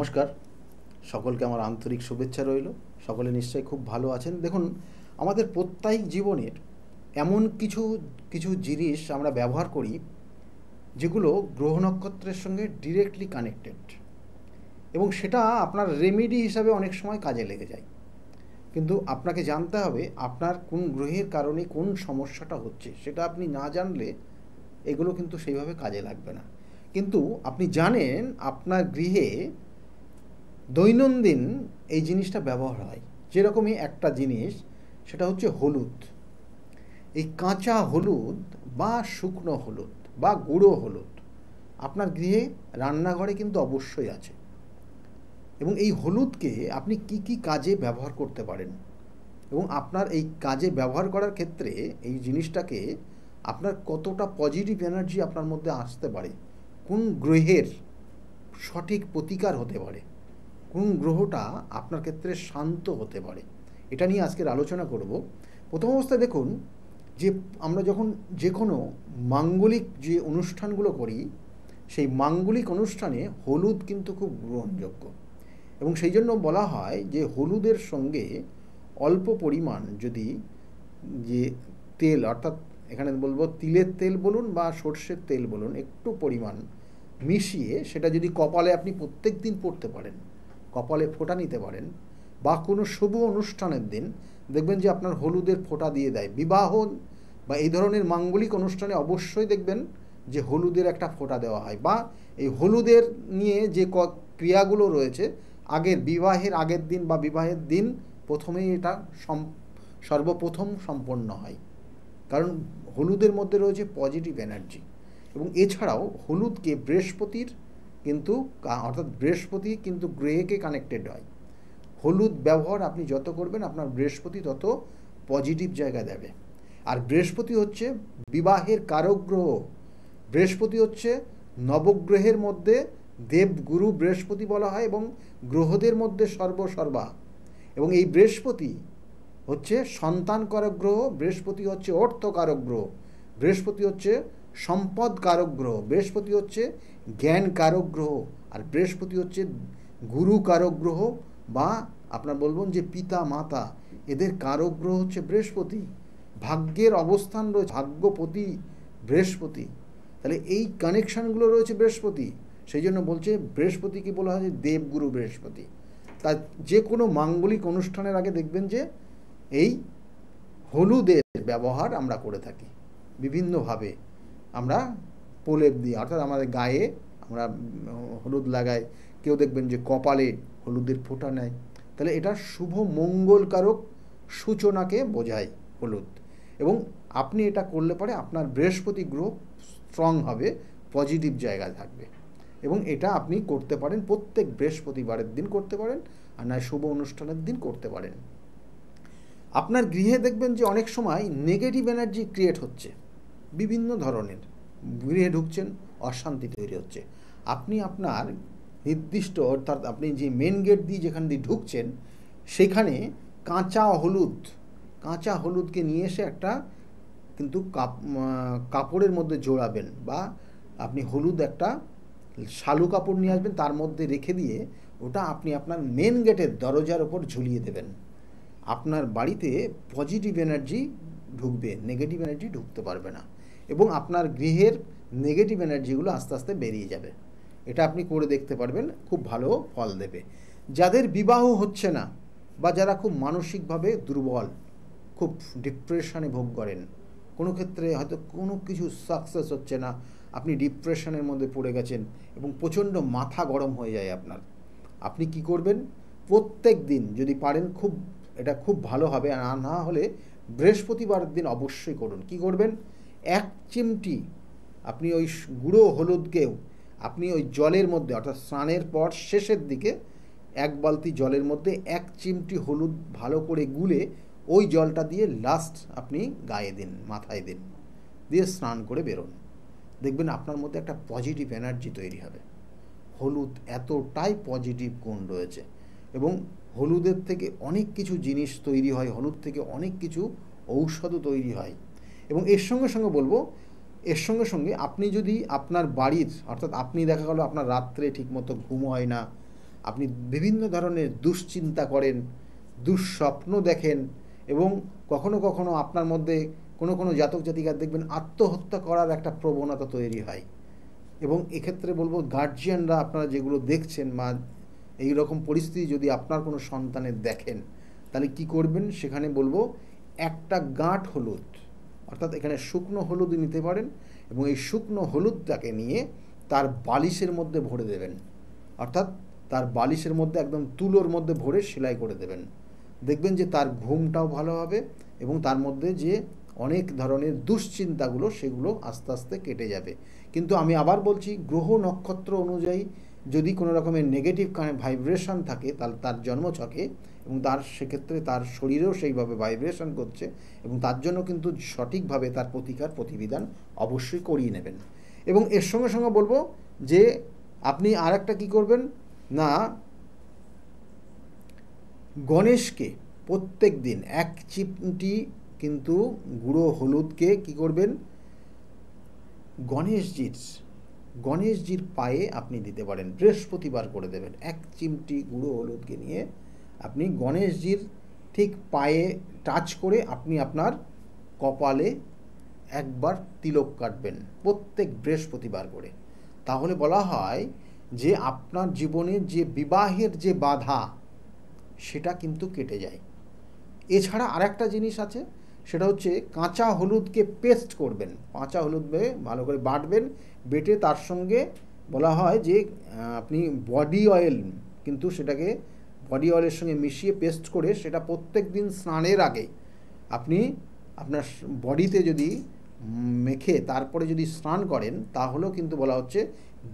নমস্কার, সকলকে আমার আন্তরিক শুভেচ্ছা রইল। সকলে নিশ্চয়ই খুব ভালো আছেন। দেখুন, আমাদের প্রত্যেক জীবনের এমন কিছু কিছু জিনিস আমরা ব্যবহার করি যেগুলো গ্রহ নক্ষত্রের সঙ্গে ডিরেক্টলি কানেক্টেড, এবং সেটা আপনার রেমেডি হিসাবে অনেক সময় কাজে লেগে যায়। কিন্তু আপনাকে জানতে হবে আপনার কোন গ্রহের কারণে কোন সমস্যাটা হচ্ছে। সেটা আপনি না জানলে এগুলো কিন্তু সেইভাবে কাজে লাগবে না। কিন্তু আপনি জানেন আপনার গৃহে দৈনন্দিন এই জিনিসটা ব্যবহার হয়। যেরকমই একটা জিনিস, সেটা হচ্ছে হলুদ। এই কাঁচা হলুদ বা শুকনো হলুদ বা গুঁড়ো হলুদ আপনার গৃহে রান্নাঘরে কিন্তু অবশ্যই আছে। এবং এই হলুদকে আপনি কি কি কাজে ব্যবহার করতে পারেন, এবং আপনার এই কাজে ব্যবহার করার ক্ষেত্রে এই জিনিসটাকে আপনার কতটা পজিটিভ এনার্জি আপনার মধ্যে আসতে পারে, কোন গ্রহের সঠিক প্রতিকার হতে পারে, কোন গ্রহটা আপনার ক্ষেত্রে শান্ত হতে পারে, এটা নিয়ে আজকের আলোচনা করব। প্রথম অবস্থায় দেখুন যে আমরা যখন যে কোনো মাঙ্গলিক যে অনুষ্ঠানগুলো করি, সেই মাঙ্গলিক অনুষ্ঠানে হলুদ কিন্তু খুব গ্রহণযোগ্য, এবং সেই জন্য বলা হয় যে হলুদের সঙ্গে অল্প পরিমাণ যদি যে তেল, অর্থাৎ এখানে বলবো তিলের তেল বলুন বা সর্ষের তেল বলুন, একটু পরিমাণ মিশিয়ে সেটা যদি কপালে আপনি প্রত্যেক দিন পড়তে পারেন, কপালে ফোঁটা নিতে পারেন, বা কোনো শুভ অনুষ্ঠানের দিন দেখবেন যে আপনার হলুদের ফোঁটা দিয়ে দেয়। বিবাহ বা এই ধরনের মাঙ্গলিক অনুষ্ঠানে অবশ্যই দেখবেন যে হলুদের একটা ফোঁটা দেওয়া হয়, বা এই হলুদের নিয়ে যে ক্রিয়াগুলো রয়েছে আগের বিবাহের আগের দিন বা বিবাহের দিন প্রথমেই এটা সর্বপ্রথম সম্পন্ন হয়, কারণ হলুদের মধ্যে রয়েছে পজিটিভ এনার্জি। এবং এছাড়াও হলুদকে বৃহস্পতির কিন্তু, অর্থাৎ বৃহস্পতি কিন্তু গ্রহকে কানেক্টেড হয়। হলুদ ব্যবহার আপনি যত করবেন আপনার বৃহস্পতি তত পজিটিভ জায়গা দেবে। আর বৃহস্পতি হচ্ছে বিবাহের কারক গ্রহ। বৃহস্পতি হচ্ছে নবগ্রহের মধ্যে দেবগুরু বৃহস্পতি বলা হয়, এবং গ্রহদের মধ্যে সর্বসর্বা। এবং এই বৃহস্পতি হচ্ছে সন্তান কারক গ্রহ, বৃহস্পতি হচ্ছে অর্থ কারক গ্রহ, বৃহস্পতি হচ্ছে সম্পদ কারক গ্রহ, বৃহস্পতি হচ্ছে জ্ঞান কারক গ্রহ, আর বৃহস্পতি হচ্ছে গুরু কারক গ্রহ, বা আপনার বলবেন যে পিতা মাতা, এদের কারক গ্রহ হচ্ছে বৃহস্পতি। ভাগ্যের অবস্থান রয়েছে ভাগ্যপতি বৃহস্পতি। তাহলে এই কানেকশানগুলো রয়েছে বৃহস্পতি। সেই জন্য বলছে বৃহস্পতিকে বলা হয় যে দেবগুরু বৃহস্পতি। তা যে কোনো মাঙ্গলিক অনুষ্ঠানের আগে দেখবেন যে এই হলুদের ব্যবহার আমরা করে থাকি বিভিন্নভাবে। আমরা প্রলেপ দিই, অর্থাৎ আমাদের গায়ে আমরা হলুদ লাগাই, কেউ দেখবেন যে কপালে হলুদের ফোঁটা নেয়। তাহলে এটা শুভ মঙ্গলকারক সূচনাকে বোঝায় হলুদ। এবং আপনি এটা করলে পরে আপনার বৃহস্পতি গ্রহ স্ট্রং হবে, পজিটিভ জায়গায় থাকবে। এবং এটা আপনি করতে পারেন প্রত্যেক বৃহস্পতিবারের দিন করতে পারেন, আর নয় শুভ অনুষ্ঠানের দিন করতে পারেন। আপনার গৃহে দেখবেন যে অনেক সময় নেগেটিভ এনার্জি ক্রিয়েট হচ্ছে, বিভিন্ন ধরনের গৃহে ঢুকছেন, অশান্তি তৈরি হচ্ছে। আপনি আপনার নির্দিষ্ট, অর্থাৎ আপনি যে মেন গেট দিয়ে যেখান দিয়ে ঢুকছেন সেখানে কাঁচা হলুদকে নিয়ে এসে একটা কিন্তু কাপড়ের মধ্যে জোড়াবেন, বা আপনি হলুদ একটা শালু কাপড় নিয়ে আসবেন, তার মধ্যে রেখে দিয়ে ওটা আপনি আপনার মেন গেটের দরজার ওপর ঝুলিয়ে দেবেন। আপনার বাড়িতে পজিটিভ এনার্জি ঢুকবে, নেগেটিভ এনার্জি ঢুকতে পারবে না, এবং আপনার গৃহের নেগেটিভ এনার্জিগুলো আস্তে আস্তে বেরিয়ে যাবে। এটা আপনি করে দেখতে পারবেন, খুব ভালো ফল দেবে। যাদের বিবাহ হচ্ছে না, বা যারা খুব মানসিকভাবে দুর্বল, খুব ডিপ্রেশনে ভোগ করেন, কোনো ক্ষেত্রে হয়তো কোনো কিছু সাকসেস হচ্ছে না, আপনি ডিপ্রেশনের মধ্যে পড়ে গেছেন এবং প্রচণ্ড মাথা গরম হয়ে যায় আপনার, আপনি কি করবেন? প্রত্যেক দিন যদি পারেন এটা খুব ভালো হবে, আর না হলে বৃহস্পতিবারের দিন অবশ্যই করুন। কি করবেন? 1 চিমটি আপনি ওই গুঁড়ো হলুদকেও আপনি ওই জলের মধ্যে, অর্থাৎ স্নানের পর শেষের দিকে 1 বালতি জলের মধ্যে 1 চিমটি হলুদ ভালো করে গুলে ওই জলটা দিয়ে লাস্ট আপনি গায়ে দিন, মাথায় দিন, দিয়ে স্নান করে বেরোন। দেখবেন আপনার মধ্যে একটা পজিটিভ এনার্জি তৈরি হবে। হলুদ এতটাই পজিটিভ গুণ রয়েছে, এবং হলুদের থেকে অনেক কিছু জিনিস তৈরি হয়, হলুদ থেকে অনেক কিছু ঔষধও তৈরি হয়। এবং এর সঙ্গে সঙ্গে বলবো, এর সঙ্গে সঙ্গে আপনি যদি আপনার বাড়ির, অর্থাৎ আপনি দেখা গেলো আপনার রাত্রে ঠিকমতো ঘুম হয় না, আপনি বিভিন্ন ধরনের দুশ্চিন্তা করেন, দুঃস্বপ্ন দেখেন, এবং কখনো কখনো আপনার মধ্যে কোনো কোনো জাতক জাতিকার দেখবেন আত্মহত্যা করার একটা প্রবণতা তৈরি হয়। এবং এক্ষেত্রে বলবো, গার্জিয়ানরা আপনারা যেগুলো দেখছেন বা এই রকম পরিস্থিতি যদি আপনার কোনো সন্তানের দেখেন, তাহলে কি করবেন, সেখানে বলবো একটা গাঁট হলুদ, অর্থাৎ এখানে শুকনো হলুদ নিতে পারেন, এবং এই শুকনো হলুদটাকে নিয়ে তার বালিশের মধ্যে ভরে দেবেন, অর্থাৎ তার বালিশের মধ্যে একদম তুলোর মধ্যে ভরে সেলাই করে দেবেন। দেখবেন যে তার ঘুমটাও ভালো হবে, এবং তার মধ্যে যে অনেক ধরনের দুশ্চিন্তাগুলো সেগুলো আস্তে আস্তে কেটে যাবে। কিন্তু আমি আবার বলছি, গ্রহ নক্ষত্র অনুযায়ী যদি কোনো রকমের নেগেটিভ ভাইব্রেশন থাকে তাহলে তার জন্মছকে, এবং তার সেক্ষেত্রে তার শরীরেও সেইভাবে ভাইব্রেশন করছে, এবং তার জন্য কিন্তু সঠিকভাবে তার প্রতিকার প্রতিবিধান অবশ্যই করিয়ে নেবেন। এবং এর সঙ্গে সঙ্গে বলবো যে আপনি আর একটা কী করবেন না, গণেশকে প্রত্যেক দিন এক চিমটি কিন্তু গুঁড়ো হলুদকে কি করবেন, গণেশজির পায়ে আপনি দিতে পারেন, বৃহস্পতিবার করে দেবেন। এক চিমটি গুঁড়ো হলুদকে নিয়ে আপনি গণেশজির ঠিক পায়ে টাচ করে আপনি আপনার কপালে একবার তিলক কাটবেন প্রত্যেক বৃহস্পতিবার করে। তাহলে বলা হয় যে আপনার জীবনে যে বিবাহের যে বাধা সেটা কিন্তু কেটে যায়। এছাড়া আরেকটা জিনিস আছে, সেটা হচ্ছে কাঁচা হলুদকে পেস্ট করবেন, কাঁচা হলুদ ভালো করে বাটবেন, বেটে তার সঙ্গে বলা হয় যে আপনি বডি অয়েল, কিন্তু সেটাকে বডি অয়েলের সঙ্গে মিশিয়ে পেস্ট করে সেটা প্রত্যেক দিন স্নানের আগে আপনি আপনার বডিতে যদি মেখে তারপরে যদি স্নান করেন, তাহলেও কিন্তু বলা হচ্ছে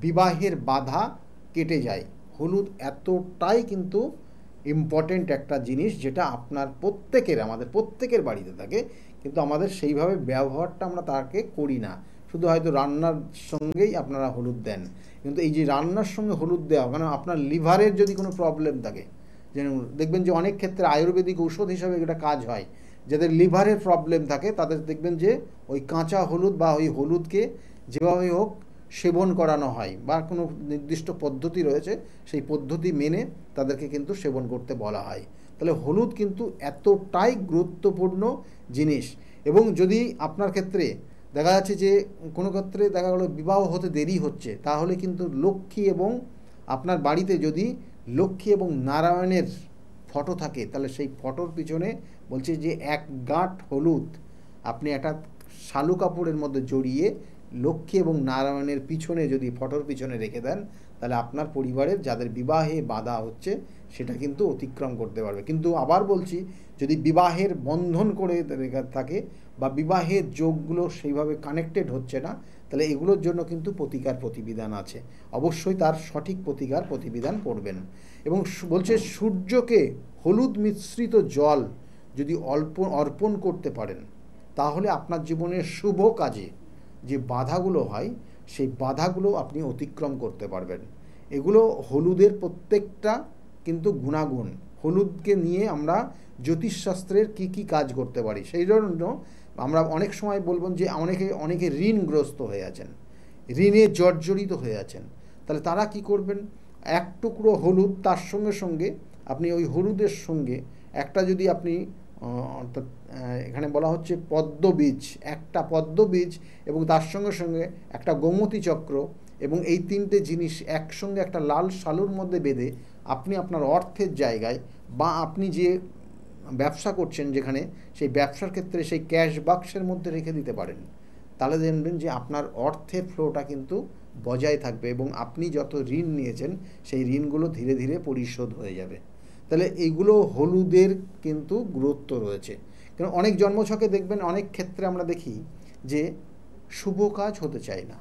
বিবাহের বাধা কেটে যায়। হলুদ এতটাই কিন্তু ইম্পর্টেন্ট একটা জিনিস, যেটা আপনার প্রত্যেকের, আমাদের প্রত্যেকের বাড়িতে থাকে, কিন্তু আমাদের সেইভাবে ব্যবহারটা আমরা তাকে করি না। শুধু হয়তো রান্নার সঙ্গেই আপনারা হলুদ দেন, কিন্তু এই যে রান্নার সঙ্গে হলুদ দেওয়া, কারণ আপনার লিভারের যদি কোনো প্রবলেম থাকে, যেন দেখবেন যে অনেক ক্ষেত্রে আয়ুর্বেদিক ঔষধ হিসাবে এটা কাজ হয়। যাদের লিভারের প্রবলেম থাকে তাদের দেখবেন যে ওই কাঁচা হলুদ বা ওই হলুদকে যেভাবে হোক সেবন করানো হয়, বা কোনো নির্দিষ্ট পদ্ধতি রয়েছে, সেই পদ্ধতি মেনে তাদেরকে কিন্তু সেবন করতে বলা হয়। তাহলে হলুদ কিন্তু এতটাই গুরুত্বপূর্ণ জিনিস। এবং যদি আপনার ক্ষেত্রে দেখা যাচ্ছে যে কোনো ক্ষেত্রে দেখা গেলো বিবাহ হতে দেরি হচ্ছে, তাহলে কিন্তু লক্ষ্মী এবং আপনার বাড়িতে যদি লক্ষ্মী এবং নারায়ণের ফটো থাকে, তাহলে সেই ফটোর পিছনে বলছে যে এক গাঁট হলুদ আপনি একটা শালু কাপড়ের মধ্যে জড়িয়ে লক্ষ্মী এবং নারায়ণের পিছনে যদি ফটোর পিছনে রেখে দেন, তাহলে আপনার পরিবারের যাদের বিবাহে বাধা হচ্ছে সেটা কিন্তু অতিক্রম করতে পারবে। কিন্তু আবার বলছি, যদি বিবাহের বন্ধন করে থাকে বা বিবাহের যোগগুলো সেইভাবে কানেক্টেড হচ্ছে না, তাহলে এগুলোর জন্য কিন্তু প্রতিকার প্রতিবিধান আছে, অবশ্যই তার সঠিক প্রতিকার প্রতিবিধান করবেন। এবং বলছে সূর্যকে হলুদ মিশ্রিত জল যদি অর্পণ করতে পারেন, তাহলে আপনার জীবনের শুভ কাজে যে বাধাগুলো হয় সেই বাধাগুলো আপনি অতিক্রম করতে পারবেন। এগুলো হলুদের প্রত্যেকটা কিন্তু গুণাগুণ। হলুদকে নিয়ে আমরা জ্যোতিষশাস্ত্রের কি কাজ করতে পারি, সেই জন্য আমরা অনেক সময় বলবেন যে অনেকে ঋণগ্রস্ত হয়ে আছেন, ঋণে জর্জরিত হয়ে আছেন, তাহলে তারা কি করবেন, এক টুকরো হলুদ, তার সঙ্গে সঙ্গে আপনি ওই হলুদের সঙ্গে একটা যদি আপনি অর্থাৎ এখানে বলা হচ্ছে পদ্মবীজ, একটা পদ্মবীজ এবং তার সঙ্গে সঙ্গে একটা গোমতী চক্র, এবং এই তিনটে জিনিস একসঙ্গে একটা লাল শালুর মধ্যে বেঁধে আপনি আপনার অর্থের জায়গায় বা আপনি যে ব্যবসা করছেন যেখানে, সেই ব্যবসার ক্ষেত্রে সেই ক্যাশ বাক্সের মধ্যে রেখে দিতে পারেন। তাহলে জানবেন যে আপনার অর্থের ফ্লোটা কিন্তু বজায় থাকবে, এবং আপনি যত ঋণ নিয়েছেন সেই ঋণগুলো ধীরে ধীরে পরিশোধ হয়ে যাবে। তাহলে এইগুলো হলুদের কিন্তু গুরুত্ব রয়েছে। কারণ অনেক জন্মছকে দেখবেন অনেক ক্ষেত্রে আমরা দেখি যে শুভ কাজ হতে চায় না,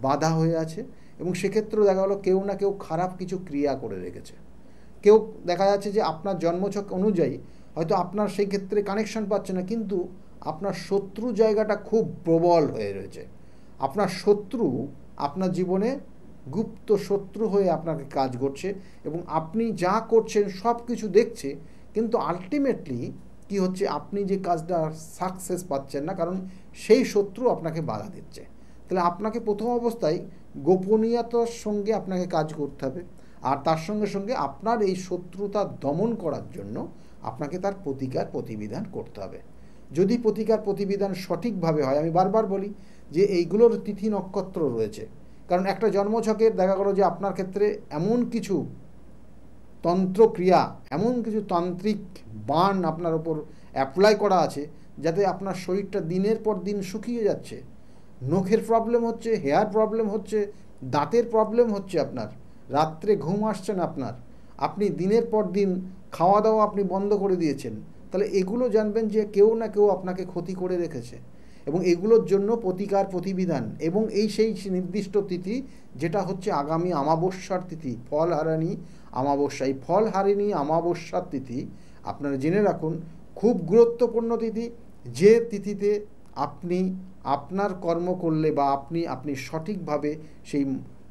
বাধা হয়ে আছে, এবং সেক্ষেত্রেও দেখা গেলো কেউ না কেউ খারাপ কিছু ক্রিয়া করে রেখেছে। কেউ দেখা যাচ্ছে যে আপনার জন্মছক অনুযায়ী হয়তো আপনার সেই ক্ষেত্রে কানেকশন পাচ্ছে না, কিন্তু আপনার শত্রু জায়গাটা খুব প্রবল হয়ে রয়েছে। আপনার শত্রু আপনার জীবনে গুপ্ত শত্রু হয়ে আপনাকে কাজ করছে, এবং আপনি যা করছেন সব কিছু দেখছে, কিন্তু আলটিমেটলি কি হচ্ছে, আপনি যে কাজটা সাকসেস পাচ্ছেন না, কারণ সেই শত্রু আপনাকে বাধা দিচ্ছে। তাহলে আপনাকে প্রথম অবস্থায় গোপনীয়তার সঙ্গে আপনাকে কাজ করতে হবে। আর তার সঙ্গে সঙ্গে আপনার এই শত্রুতা দমন করার জন্য আপনাকে তার প্রতিকার প্রতিবিধান করতে হবে। যদি প্রতিকার প্রতিবিধান সঠিকভাবে হয়, আমি বারবার বলি যে এইগুলোর তিথি নক্ষত্র রয়েছে, কারণ একটা জন্মছকের দেখা গেল যে আপনার ক্ষেত্রে এমন কিছু তন্ত্রক্রিয়া, এমন কিছু তান্ত্রিক বাণ আপনার ওপর অ্যাপ্লাই করা আছে যাতে আপনার শরীরটা দিনের পর দিন শুকিয়ে যাচ্ছে, নখের প্রবলেম হচ্ছে, হেয়ার প্রবলেম হচ্ছে, দাঁতের প্রবলেম হচ্ছে, আপনার রাত্রে ঘুম আসছে না, আপনি দিনের পর দিন খাওয়া দাওয়া আপনি বন্ধ করে দিয়েছেন, তাহলে এগুলো জানবেন যে কেউ না কেউ আপনাকে ক্ষতি করে রেখেছে। এবং এগুলোর জন্য প্রতিকার প্রতিবিধান এবং সেই নির্দিষ্ট তিথি যেটা হচ্ছে আগামী অমাবস্যার তিথি, ফলহারিণী অমাবস্যা। এই ফলহারিণী অমাবস্যার তিথি আপনারা জেনে রাখুন খুব গুরুত্বপূর্ণ তিথি, যে তিথিতে আপনি আপনার কর্ম করলে বা আপনি সঠিকভাবে সেই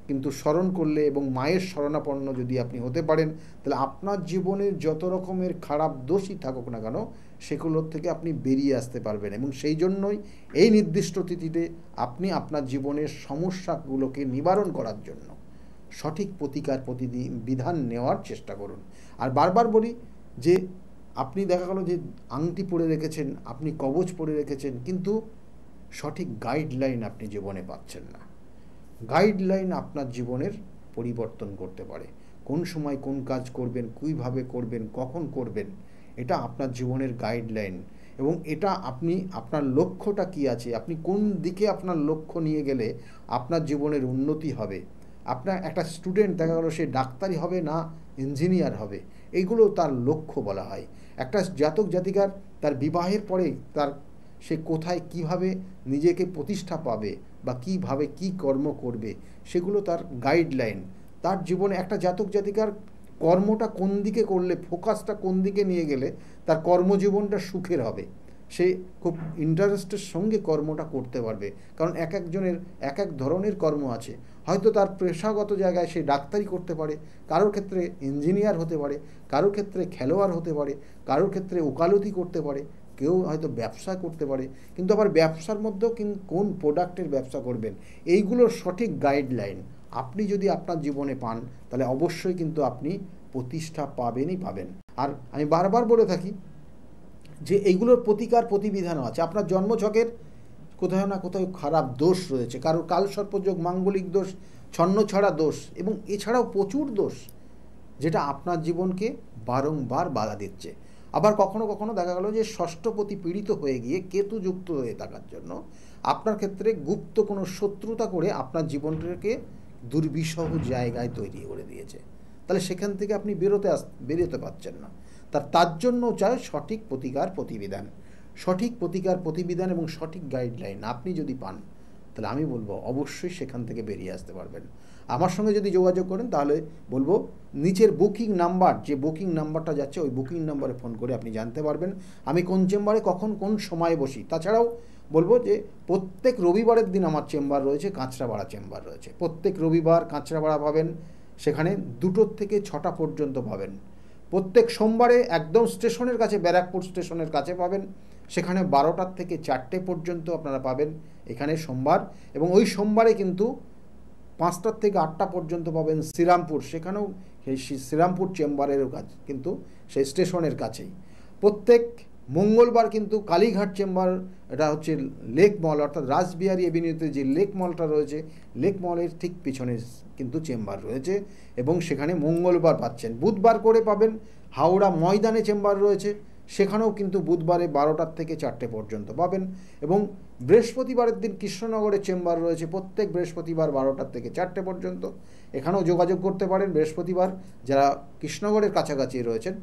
কিন্তু স্মরণ করলে এবং মায়ের শরণাপন্ন যদি আপনি হতে পারেন, তাহলে আপনার জীবনের যত রকমের খারাপ দোষই থাকুক না কেন সেগুলোর থেকে আপনি বেরিয়ে আসতে পারবেন। এবং সেই জন্যই এই নির্দিষ্ট তিথিতে আপনি আপনার জীবনের সমস্যাগুলোকে নিবারণ করার জন্য সঠিক প্রতিকার বিধান নেওয়ার চেষ্টা করুন। আর বারবার বলি যে আপনি দেখা গেল যে আংটি পরে রেখেছেন, আপনি কবচ পরে রেখেছেন, কিন্তু সঠিক গাইডলাইন আপনি জীবনে পাচ্ছেন না। গাইডলাইন আপনার জীবনের পরিবর্তন করতে পারে। কোন সময় কোন কাজ করবেন, কীভাবে করবেন, কখন করবেন, এটা আপনার জীবনের গাইডলাইন। এবং এটা আপনি আপনার লক্ষ্যটা কী আছে, আপনি কোন দিকে আপনার লক্ষ্য নিয়ে গেলে আপনার জীবনের উন্নতি হবে। আপনার একটা স্টুডেন্ট দেখা গেল সে ডাক্তারি হবে না ইঞ্জিনিয়ার হবে, এইগুলো তার লক্ষ্য বলা হয়। একটা জাতক জাতিকার তার বিবাহের পরে সে কোথায় কিভাবে নিজেকে প্রতিষ্ঠা পাবে বা কিভাবে কি কর্ম করবে সেগুলো তার গাইডলাইন। তার জীবনে একটা জাতক জাতিকার কর্মটা কোন দিকে করলে, ফোকাসটা কোন দিকে নিয়ে গেলে তার কর্মজীবনটা সুখের হবে, সে খুব ইন্টারেস্টের সঙ্গে কর্মটা করতে পারবে। কারণ এক একজনের এক এক ধরনের কর্ম আছে। হয়তো তার পেশাগত জায়গায় সে ডাক্তারি করতে পারে, কারোর ক্ষেত্রে ইঞ্জিনিয়ার হতে পারে, কারোর ক্ষেত্রে খেলোয়াড় হতে পারে, কারোর ক্ষেত্রে ওকালতি করতে পারে, কেউ হয়তো ব্যবসা করতে পারে। কিন্তু আবার ব্যবসার মধ্যেও কোন প্রোডাক্টের ব্যবসা করবেন, এইগুলোর সঠিক গাইডলাইন আপনি যদি আপনার জীবনে পান তাহলে অবশ্যই কিন্তু আপনি প্রতিষ্ঠা পাবেনই পাবেন। আর আমি বারবার বলে থাকি যে এইগুলোর প্রতিকার প্রতিবিধানও আছে। আপনার জন্মছকের কোথাও না কোথাও খারাপ দোষ রয়েছে, কারোর কালসর্পযোগ, মাঙ্গলিক দোষ, ছন্নছাড়া দোষ এবং এছাড়াও প্রচুর দোষ যেটা আপনার জীবনকে বারংবার বাধা দিচ্ছে। আবার কখনো কখনো দেখা গেল যে ষষ্ঠপতি পীড়িত হয়ে গিয়ে কেতুযুক্ত হয়ে থাকার জন্য আপনার ক্ষেত্রে গুপ্ত কোনো শত্রুতা করে আপনার জীবনটাকে দুর্বিষহ জায়গায় তৈরি করে দিয়েছে। তাহলে সেখান থেকে আপনি বেরোতে পারছেন না। তার জন্য চাই সঠিক প্রতিকার প্রতিবিধান। সঠিক প্রতিকার প্রতিবিধান এবং সঠিক গাইডলাইন আপনি যদি পান তাহলে আমি বলবো অবশ্যই সেখান থেকে বেরিয়ে আসতে পারবেন। আমার সঙ্গে যদি যোগাযোগ করেন তাহলে বলবো নিচের বুকিং নাম্বার, যে বুকিং নাম্বারটা যাচ্ছে ওই বুকিং নাম্বারে ফোন করে আপনি জানতে পারবেন আমি কোন চেম্বারে কখন কোন সময়ে বসি। তাছাড়াও বলবো যে প্রত্যেক রবিবারের দিন আমার চেম্বার রয়েছে, কাঁচরাপাড়া চেম্বার রয়েছে। প্রত্যেক রবিবার কাঁচরাপাড়া পাবেন, সেখানে 2টো থেকে 6টা পর্যন্ত পাবেন। প্রত্যেক সোমবারে একদম স্টেশনের কাছে, ব্যারাকপুর স্টেশনের কাছে পাবেন, সেখানে 12টা থেকে 4টে পর্যন্ত আপনারা পাবেন এখানে সোমবার। এবং ওই সোমবারে কিন্তু 5টা থেকে 8টা পর্যন্ত পাবেন শ্রীরামপুর, সেখানেও সেই শ্রীরামপুর চেম্বারেরও কাজ কিন্তু সেই স্টেশনের কাছেই। প্রত্যেক মঙ্গলবার কিন্তু কালীঘাট চেম্বার, এটা হচ্ছে লেক মল অর্থাৎ রাসবিহারী এভিনিউতে যে লেক মলটা রয়েছে, লেক মলের ঠিক পিছনে কিন্তু চেম্বার রয়েছে এবং সেখানে মঙ্গলবার পাচ্ছেন। বুধবার করে পাবেন হাওড়া ময়দানে চেম্বার রয়েছে, সেখানেও কিন্তু বুধবারে 12টা থেকে 4টে পর্যন্ত পাবেন। এবং বৃহস্পতিবারের দিন কৃষ্ণনগরের চেম্বার রয়েছে প্রত্যেক বৃহস্পতিবার 12টা থেকে 4টে পর্যন্ত, এখানেও যোগাযোগ করতে পারেন বৃহস্পতিবার যারা কৃষ্ণনগরের কাছাকাছি রয়েছেন।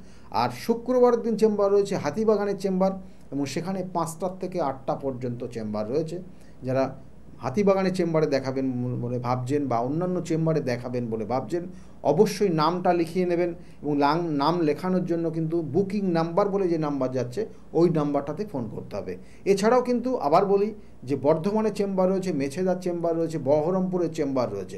আর শুক্রবারের দিন চেম্বার রয়েছে হাতিবাগানের চেম্বার এবং সেখানে 5টা থেকে 8টা পর্যন্ত চেম্বার রয়েছে। যারা হাতিবাগানের চেম্বারে দেখাবেন বলে ভাবছেন বা অন্যান্য চেম্বারে দেখাবেন বলে ভাবছেন অবশ্যই নামটা লিখিয়ে নেবেন এবং নাম লেখানোর জন্য কিন্তু বুকিং নাম্বার বলে যে নাম্বার যাচ্ছে ওই নাম্বারটাতে ফোন করতে হবে। এছাড়াও কিন্তু আবার বলি যে বর্ধমানের চেম্বার রয়েছে, মেছেদার চেম্বার রয়েছে, বহরমপুরের চেম্বার রয়েছে।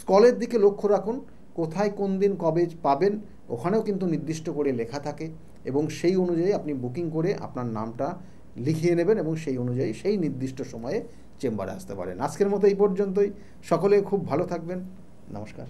স্কলের দিকে লক্ষ্য রাখুন কোথায় কোন দিন কবে পাবেন, ওখানেও কিন্তু নির্দিষ্ট করে লেখা থাকে এবং সেই অনুযায়ী আপনি বুকিং করে আপনার নামটা লিখিয়ে নেবেন এবং সেই অনুযায়ী সেই নির্দিষ্ট সময়ে চেম্বারে আসতে পারেন। আজকের মতো এই পর্যন্তই। সকলে খুব ভালো থাকবেন। নমস্কার।